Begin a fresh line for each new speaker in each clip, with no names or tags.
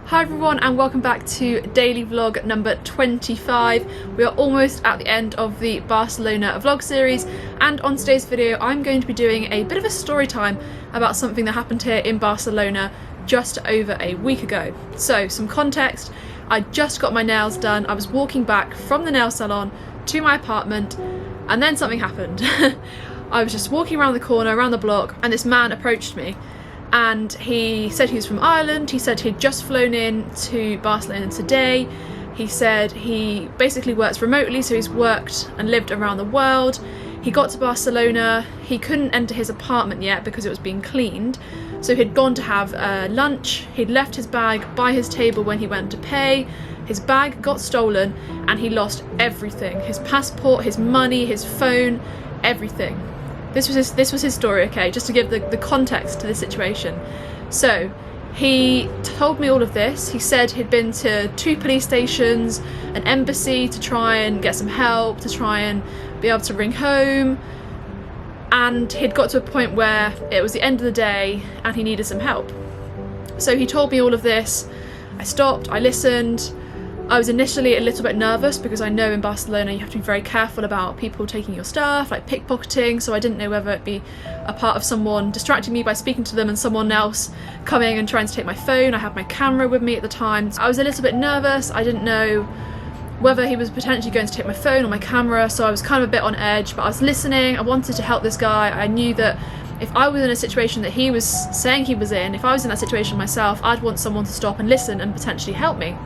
Hi everyone and welcome back to daily vlog number 25. We are almost at the end of the Barcelona vlog series, and on today's video I'm going to be doing a bit of a story time about something that happened here in Barcelona just over a week ago. So some context, I just got my nails done. I was walking back from the nail salon to my apartment and then something happened. I was just walking around the corner, around the block, and this man approached me. And he said he was from Ireland. He said he'd just flown in to Barcelona today. He said he basically works remotely, so he's worked and lived around the world. He got to Barcelona, he couldn't enter his apartment yet because it was being cleaned, so he'd gone to have lunch. He'd left his bag by his table when he went to pay. His bag got stolen and he lost everything. His passport, his money, his phone, everything. This was his story, okay, just to give the context to the situation. So he told me all of this. He said he'd been to 2 police stations, an embassy, to try and get some help, to try and be able to ring home, and he'd got to a point where it was the end of the day and he needed some help. So he told me all of this. I stopped, I listened. I was initially a little bit nervous because I know in Barcelona you have to be very careful about people taking your stuff, like pickpocketing, so I didn't know whether it'd be a part of someone distracting me by speaking to them and someone else coming and trying to take my phone. I had my camera with me at the time. So I was a little bit nervous. I didn't know whether he was potentially going to take my phone or my camera, so I was kind of a bit on edge, but I was listening. I wanted to help this guy. I knew that if I was in a situation that he was saying he was in, if I was in that situation myself, I'd want someone to stop and listen and potentially help me.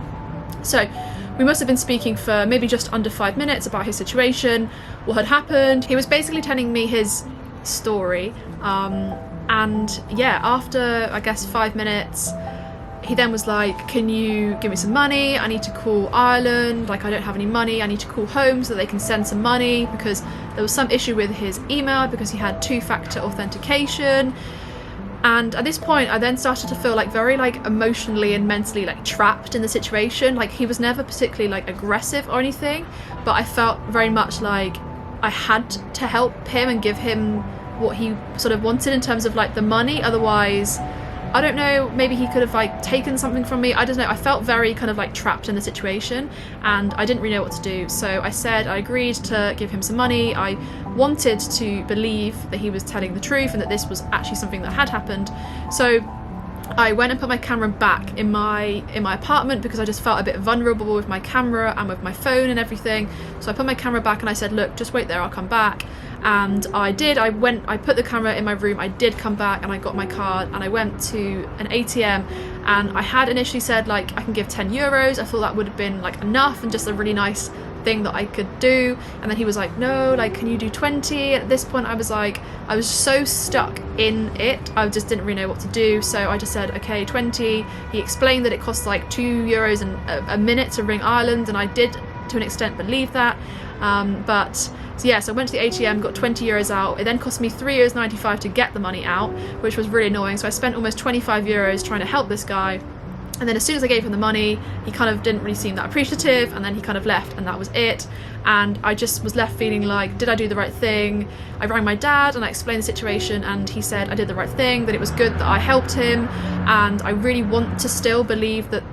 So we must have been speaking for maybe just under 5 minutes about his situation, what had happened. He was basically telling me his story, and yeah, after I guess 5 minutes, he then was like, can you give me some money? I need to call Ireland, like I don't have any money. I need to call home so they can send some money, because there was some issue with his email because he had 2-factor authentication. And at this point I then started to feel like very like emotionally and mentally like trapped in the situation. Like he was never particularly like aggressive or anything, but I felt very much like I had to help him and give him what he sort of wanted in terms of like the money. Otherwise, I don't know, maybe he could have like taken something from me. I don't know. I felt very kind of like trapped in the situation and I didn't really know what to do. So I said I agreed to give him some money. I wanted to believe that he was telling the truth and that this was actually something that had happened. So I went and put my camera back in my apartment because I just felt a bit vulnerable with my camera and with my phone and everything. So I put my camera back and I said, look, just wait there, I'll come back. And I did. I put the camera in my room, I did come back and I got my card and I went to an ATM, and I had initially said like I can give 10 euros. I thought that would have been like enough and just a really nice thing that I could do. And then he was like, no, like can you do 20? And at this point I was like, I was so stuck in it, I just didn't really know what to do. So I just said okay, 20. He explained that it costs like 2 euros a minute to ring Ireland, and I did to an extent believe that, so yeah, so I went to the ATM, got 20 euros out. It then cost me €3.95 to get the money out, which was really annoying. So I spent almost 25 euros trying to help this guy. And then as soon as I gave him the money, he kind of didn't really seem that appreciative, and then he kind of left, and that was it. And I just was left feeling like, did I do the right thing? I rang my dad and I explained the situation, and he said I did the right thing, that it was good that I helped him, and I really want to still believe that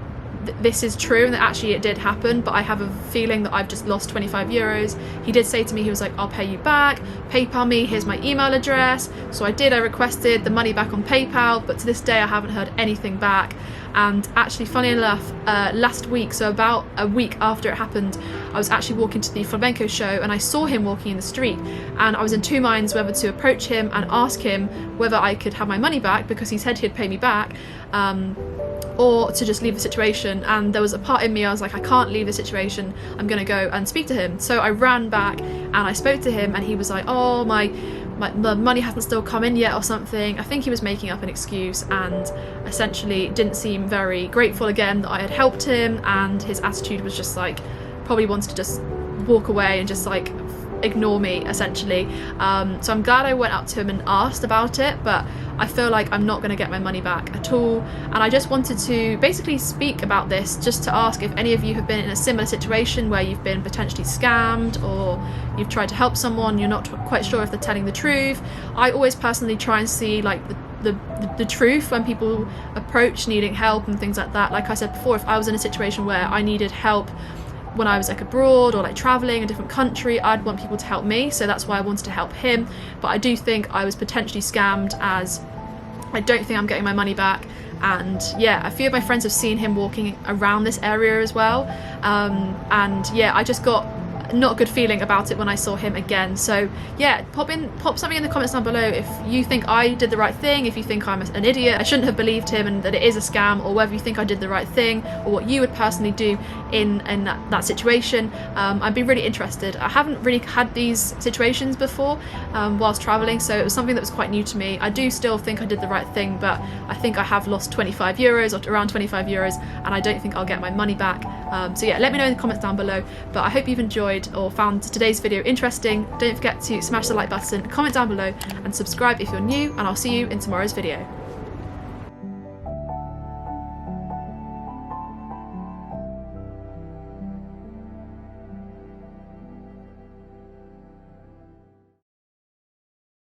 this is true and that actually it did happen, but I have a feeling that I've just lost 25 euros. He did say to me, he was like, I'll pay you back, PayPal me, here's my email address. So I did, I requested the money back on PayPal, but to this day I haven't heard anything back. And actually, funny enough, last week, so about a week after it happened, I was actually walking to the flamenco show and I saw him walking in the street, and I was in 2 minds whether to approach him and ask him whether I could have my money back because he said he'd pay me back, or to just leave the situation. And there was a part in me, I was like, I can't leave the situation, I'm gonna go and speak to him. So I ran back and I spoke to him, and he was like, oh, the money hasn't still come in yet or something. I think he was making up an excuse and essentially didn't seem very grateful again that I had helped him, and his attitude was just like, probably wanted to just walk away and just like ignore me essentially. So I'm glad I went up to him and asked about it, but I feel like I'm not going to get my money back at all. And I just wanted to basically speak about this, just to ask if any of you have been in a similar situation where you've been potentially scammed, or you've tried to help someone, you're not quite sure if they're telling the truth. I always personally try and see like the the truth when people approach needing help and things like that. Like I said before, if I was in a situation where I needed help when I was like abroad or like traveling a different country, I'd want people to help me, so that's why I wanted to help him. But I do think I was potentially scammed, as I don't think I'm getting my money back. And yeah, a few of my friends have seen him walking around this area as well, and yeah, I just got not a good feeling about it when I saw him again. So yeah, pop something in the comments down below if you think I did the right thing, if you think I'm an idiot, I shouldn't have believed him and that it is a scam, or whether you think I did the right thing, or what you would personally do in that situation. I'd be really interested. I haven't really had these situations before whilst traveling, so it was something that was quite new to me. I do still think I did the right thing, but I think I have lost 25 euros or around 25 euros, and I don't think I'll get my money back. So yeah, let me know in the comments down below. But I hope you've enjoyed or found today's video interesting. Don't forget to smash the like button, comment down below, and subscribe if you're new, and I'll see you in tomorrow's video.